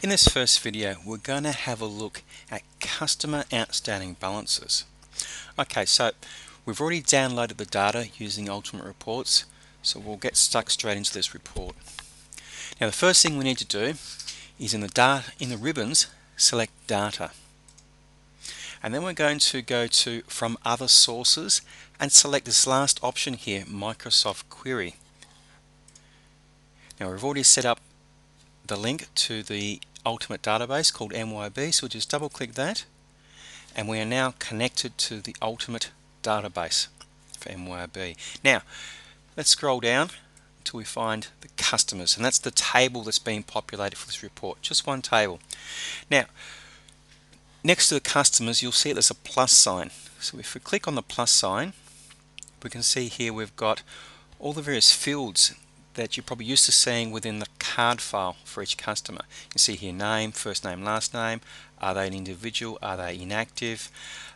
In this first video, we're going to have a look at customer outstanding balances. Okay, so we've already downloaded the data using Ultimate Reports, so we'll get stuck straight into this report. Now, the first thing we need to do is in the ribbons, select Data. And then we're going to go to From Other Sources and select this last option here, Microsoft Query. Now, we've already set up the link to the Ultimate database called MYOB, so we'll just double click that and we are now connected to the Ultimate database for MYOB. Now let's scroll down until we find the customers, and that's the table that's being populated for this report, just one table. Now next to the customers you'll see there's a plus sign, so if we click on the plus sign we can see here we've got all the various fields that you're probably used to seeing within the card file for each customer. You can see here name, first name, last name, are they an individual, are they inactive,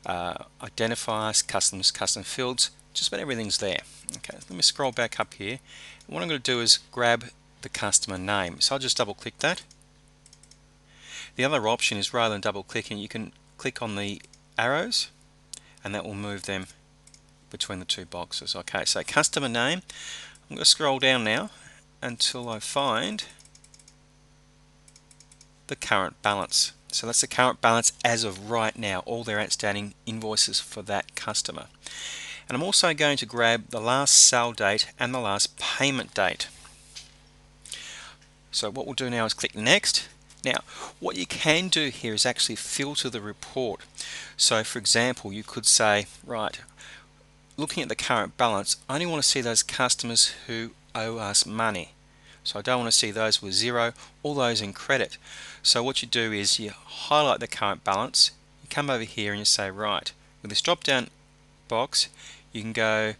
identifiers, customers, custom fields, just about everything's there. Okay, let me scroll back up here. What I'm going to do is grab the customer name, so I'll just double click that. The other option is rather than double clicking, you can click on the arrows and that will move them between the two boxes. Okay, so customer name, I'm going to scroll down now until I find the current balance. So that's the current balance as of right now, all their outstanding invoices for that customer. And I'm also going to grab the last sale date and the last payment date. So what we'll do now is click Next. Now what you can do here is actually filter the report. So for example, you could say, right, looking at the current balance, I only want to see those customers who owe us money. So I don't want to see those with zero, all those in credit. So what you do is you highlight the current balance, you come over here and you say, right, with this drop down box you can go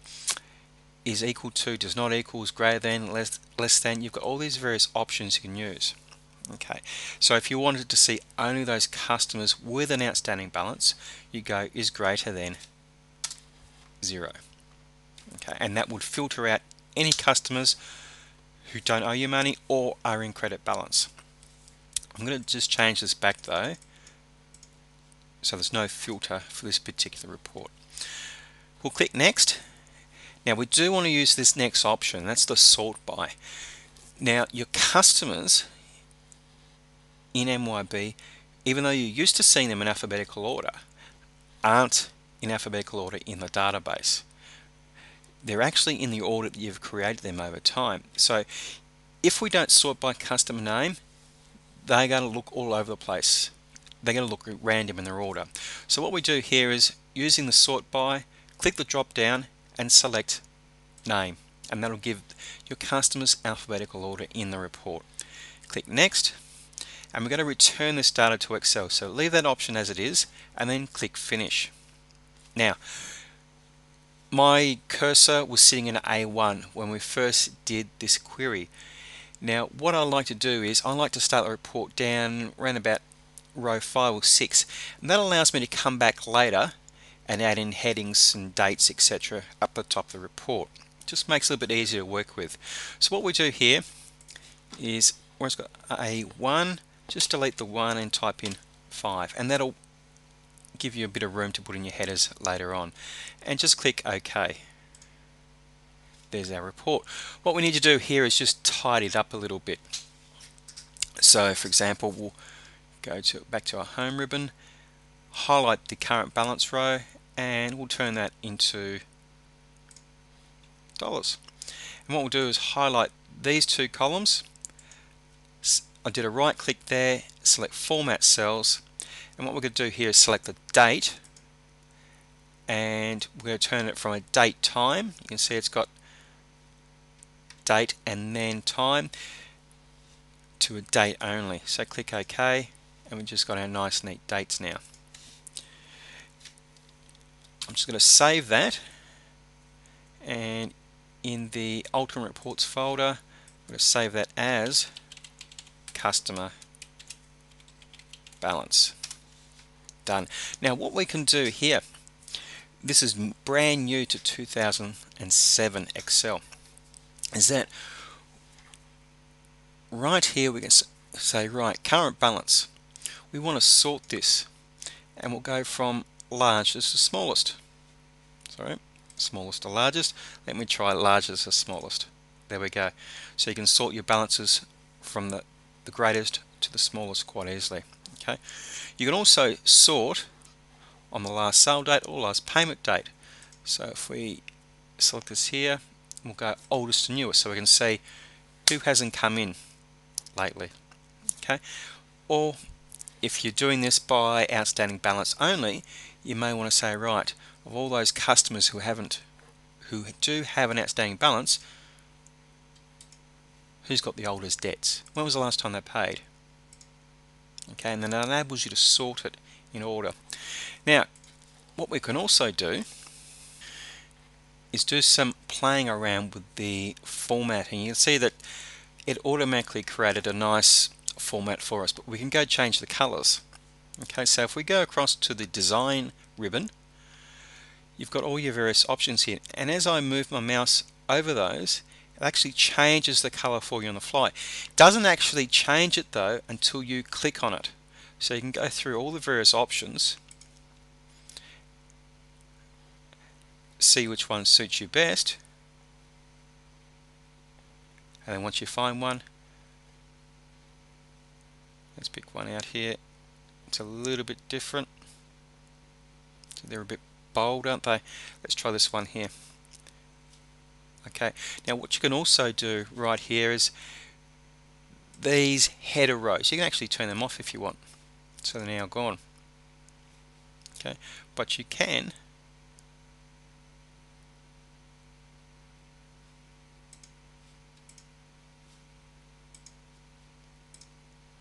is equal to, does not equal, is greater than, less than. You've got all these various options you can use. Okay, so if you wanted to see only those customers with an outstanding balance, you go is greater than 0. Okay, and that would filter out any customers who don't owe you money or are in credit balance. I'm going to just change this back though, so there's no filter for this particular report. We'll click Next. Now we do want to use this next option, that's the sort by. Now your customers in MYOB, even though you're used to seeing them in alphabetical order, aren't in alphabetical order in the database. They're actually in the order that you've created them over time. So if we don't sort by customer name, they're going to look all over the place. They're going to look random in their order. So what we do here is using the sort by, click the drop down and select name, and that'll give your customers alphabetical order in the report. Click Next, and we're going to return this data to Excel. So leave that option as it is and then click Finish. Now my cursor was sitting in A1 when we first did this query. Now what I like to do is I like to start the report down around about row 5 or 6, and that allows me to come back later and add in headings and dates, etc. up the top of the report. Just makes it a little bit easier to work with. So what we do here is where it's got A1, just delete the 1 and type in 5, and that'll give you a bit of room to put in your headers later on, and just click OK. There's our report. What we need to do here is just tidy it up a little bit. So for example, we'll go back to our home ribbon, highlight the current balance row, and we'll turn that into dollars. And what we'll do is highlight these two columns. I did a right click there, select Format Cells, and what we're going to do here is select the date, and we're going to turn it from a date time. You can see it's got date and then time to a date only. So click OK, and we've just got our nice neat dates now. I'm just going to save that, and in the Ultimate Reports folder I'm going to save that as customer balance. Done. Now what we can do here, this is brand new to 2007 Excel, is that right here we can say, right, current balance. We want to sort this, and we'll go from largest to smallest. Sorry, smallest to largest. Let me try largest to smallest. There we go. So you can sort your balances from the greatest to the smallest quite easily. Okay. You can also sort on the last sale date or last payment date. So if we select this here, we'll go oldest to newest, so we can see who hasn't come in lately. Okay. Or if you're doing this by outstanding balance only, you may want to say, right, of all those customers who do have an outstanding balance, who's got the oldest debts? When was the last time they paid? Okay, and then it enables you to sort it in order. Now, what we can also do is do some playing around with the formatting. You can see that it automatically created a nice format for us, but we can go change the colors. Okay, so if we go across to the design ribbon, you've got all your various options here, and as I move my mouse over those, it actually changes the color for you on the fly. It doesn't actually change it though until you click on it. So you can go through all the various options, see which one suits you best, and then once you find one, let's pick one out here. It's a little bit different. So they're a bit bold, aren't they? Let's try this one here. Okay, now what you can also do right here is these header rows. You can actually turn them off if you want, so they're now gone. Okay, but you can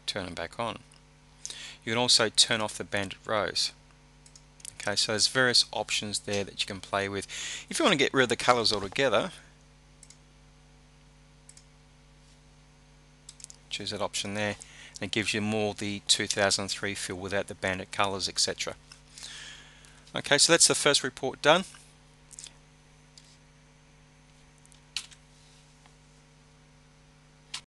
turn them back on. You can also turn off the banded rows. Okay, so there's various options there that you can play with. If you want to get rid of the colors altogether, choose that option there, and it gives you more the 2003 feel without the banded colors, etc. Okay, so that's the first report done.